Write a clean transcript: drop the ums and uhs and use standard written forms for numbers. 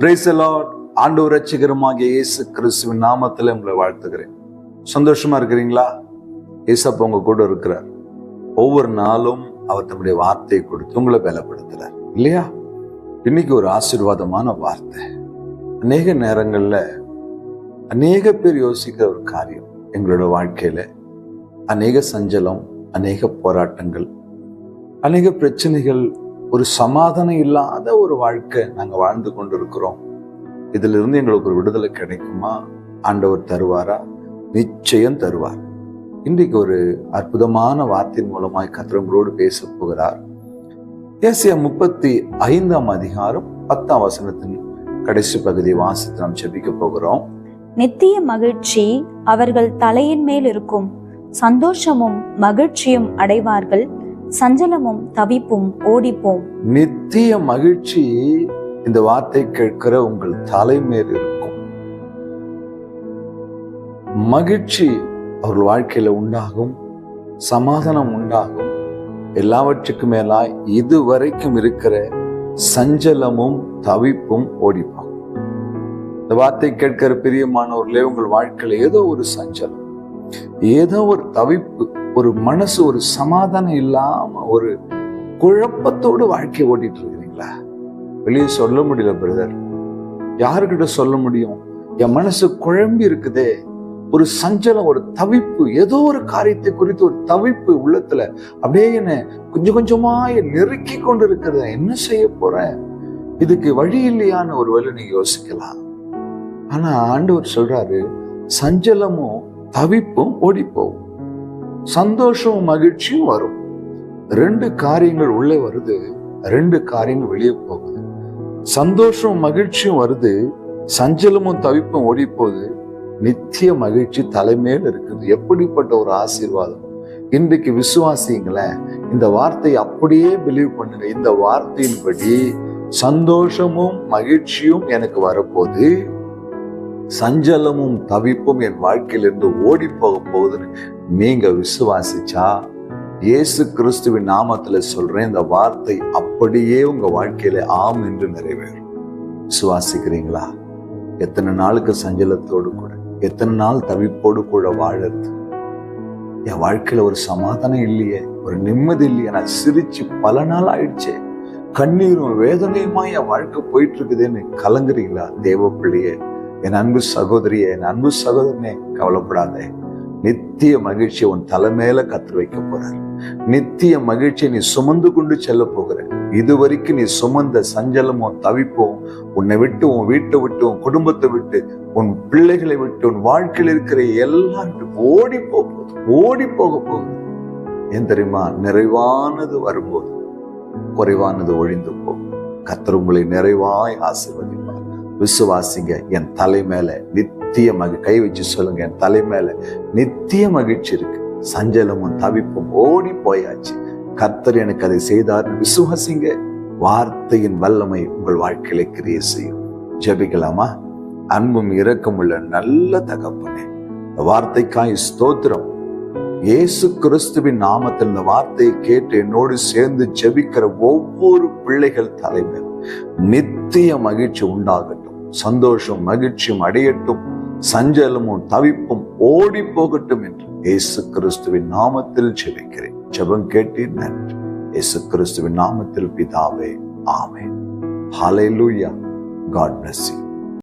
Praise the Lord. ஆண்டவர் இரட்சகருமாகிய இயேசு கிறிஸ்துவின் நாமத்தில் உங்களை வாழ்த்துகிறேன். சந்தோஷமா இருக்கிறீங்களா? இயேசப்பா உங்க கூட இருக்கிறார். ஒவ்வொரு நாளும் அவர் தம்முடைய வார்த்தையை கொடுத்து உங்களை பலப்படுத்துறார் இல்லையா? இன்னைக்கு ஒரு ஆசீர்வாதமான வார்த்தை. அநேக நேரங்கள்ல அநேக பேர் யோசிக்கிற ஒரு காரியம், எங்களோட வாழ்க்கையில அநேக சஞ்சலம், அநேக போராட்டங்கள், அநேக பிரச்சனைகள், ஒரு சமாதானம் இல்லாத ஒரு வாழ்க்கை நாங்க வாழ்ந்து கொண்டு இருக்கிறோம். இதுல இருந்து எங்களுக்கு ஒரு விடுதலை கிடைக்குமா? ஆண்டவர் தருவாரா? நிச்சயம் தருவார். இன்றைக்கு ஒரு அற்புதமான வார்த்தையின் மூலமாய் கர்த்தர் உங்களோடு பேச போகிறார். ஏசாயா 35 அதிகாரம் 10 வசனத்தின் கடைசி பகுதியை வாசித்து நாம் ஜெபிக்க போகிறோம். நித்திய மகிழ்ச்சி அவர்கள் தலையின் மேல் இருக்கும், சந்தோஷமும் மகிழ்ச்சியும் அடைவார்கள், சஞ்சலமும் தவிப்பும் ஓடிப்போம். நித்திய மகிழ்ச்சி இந்த வார்த்தை கேட்கிற உங்கள் தலைமேல் இருக்கும். மகிழ்ச்சி அவர்கள் வாழ்க்கையில உண்டாகும், சமாதானம் உண்டாகும். எல்லாவற்றுக்கும் மேலாய் இதுவரைக்கும் இருக்கிற சஞ்சலமும் தவிப்பும் ஓடிப்பாகும். இந்த வார்த்தை கேட்கிற பிரியமானவர்களே, உங்கள் வாழ்க்கையில ஏதோ ஒரு சஞ்சலம், ஏதோ ஒரு தவிப்பு, ஒரு மனசு ஒரு சமாதானம் இல்லாம ஒரு குழப்பத்தோடு வாழ்க்கை ஓட்டிட்டு இருக்கிறீங்களா? வெளியே சொல்ல முடியல பிரதர். யாருக்கிட்ட சொல்ல முடியும்? என் மனசு குழம்பி இருக்குதே, ஒரு சஞ்சலம், ஒரு தவிப்பு, ஏதோ ஒரு காரியத்தை குறித்து ஒரு தவிப்பு உள்ளத்துல அப்படியே என்ன கொஞ்சம் கொஞ்சமா நெருக்கி கொண்டு இருக்கிறத, என்ன செய்ய போறேன், இதுக்கு வழி இல்லையான்னு ஒரு வேளை நீங்க யோசிக்கலாம். ஆனா ஆண்டவர் சொல்றாரு, சஞ்சலமும் தவிப்பும் ஓடி போகும், சந்தோஷமும் மகிழ்ச்சியும் வரும். 2 காரியங்கள் உள்ளே வருது, 2 காரியங்கள் வெளியே போகுது. சந்தோஷமும் மகிழ்ச்சியும் வருது, சஞ்சலமும் தவிப்பும் ஓடி போகுது. நித்திய மகிழ்ச்சி தலைமையில் இருக்குது. எப்படிப்பட்ட ஒரு ஆசீர்வாதம்! இன்றைக்கு விசுவாசிங்களேன், இந்த வார்த்தையை அப்படியே பிலீவ் பண்ணுங்க. இந்த வார்த்தையின்படி சந்தோஷமும் மகிழ்ச்சியும் எனக்கு வரப்போகுது, சஞ்சலமும் தவிப்பும் என் வாழ்க்கையிலிருந்து ஓடி போக போகுதுன்னு நீங்க விசுவாசிச்சா, இயேசு கிறிஸ்துவின் நாமத்துல சொல்றேன், இந்த வார்த்தை அப்படியே உங்க வாழ்க்கையில ஆம் என்று நிறைவேறும். விசுவாசிக்கிறீங்களா? எத்தனை நாளுக்கு சஞ்சலத்தோடு கூட, எத்தனை நாள் தவிப்போடு கூட வாழறது? என் வாழ்க்கையில ஒரு சமாதானம் இல்லையே, ஒரு நிம்மதி இல்லையே, நான் சிரிச்சு பல நாள் ஆயிடுச்சே, கண்ணீரும் வேதனையுமா என் வாழ்க்கை போயிட்டு இருக்குதுன்னு கலங்குறீங்களா? தேவ பிள்ளையே, என் அன்பு சகோதரியே, என் அன்பு சகோதரனே, கவலைப்படாதே. நித்திய மகிழ்ச்சியை உன் தலைமையில கர்த்தர் வைக்க போறார். நித்திய மகிழ்ச்சியை நீ சுமந்து கொண்டு செல்ல போகிற. இதுவரைக்கும் நீ சுமந்த சஞ்சலமும் தவிப்பும் உன்னை விட்டு, உன் வீட்டை விட்டு, உன் குடும்பத்தை விட்டு, உன் பிள்ளைகளை விட்டு, உன் வாழ்க்கையில் இருக்கிற எல்லாம் ஓடி போகுது, ஓடி போக போகுது. ஏன் தெரியுமா? நிறைவானது வரும்போது குறைவானது ஒழிந்து போகும். கர்த்தர் உங்களை நிறைவாய் ஆசீர்வதிப்பார். விசுவாசிங்க. என் தலை மேல நித்திய கை வச்சு சொல்லுங்க, என் தலை மேல நித்திய மகிழ்ச்சி இருக்கு, சஞ்சலமும் தவிப்பும் ஓடி போயாச்சு. கர்த்தர் எனக்கு அதை செய்தார். விசுவாசிங்க. வார்த்தையின் வல்லமை உங்கள் வாழ்க்கையில கிரியை செய்யும். ஜெபிக்கலாமா? அன்பும் இரக்கமுள்ள நல்ல தகப்பனே, வார்த்தைக்காய் ஸ்தோத்திரம். இயேசு கிறிஸ்துவின் நாமத்தில் இந்த வார்த்தையை கேட்டு என்னோடு சேர்ந்து ஜெபிக்கிற ஒவ்வொரு பிள்ளைகள் தலைமையில் நித்திய மகிழ்ச்சி உண்டாகட்டும், சந்தோஷம் மகிழ்ச்சியும் அடையட்டும், சஞ்சலமும் தவிப்பும் ஓடி போகட்டும் என்று இயேசு கிறிஸ்துவின் நாமத்தில் ஜெபிக்கிறேன். ஜெபம் கேட்டு நன்றி. இயேசு கிறிஸ்துவின் நாமத்தில் பிதாவே, ஆமென். ஹல்லேலூயா. God bless you.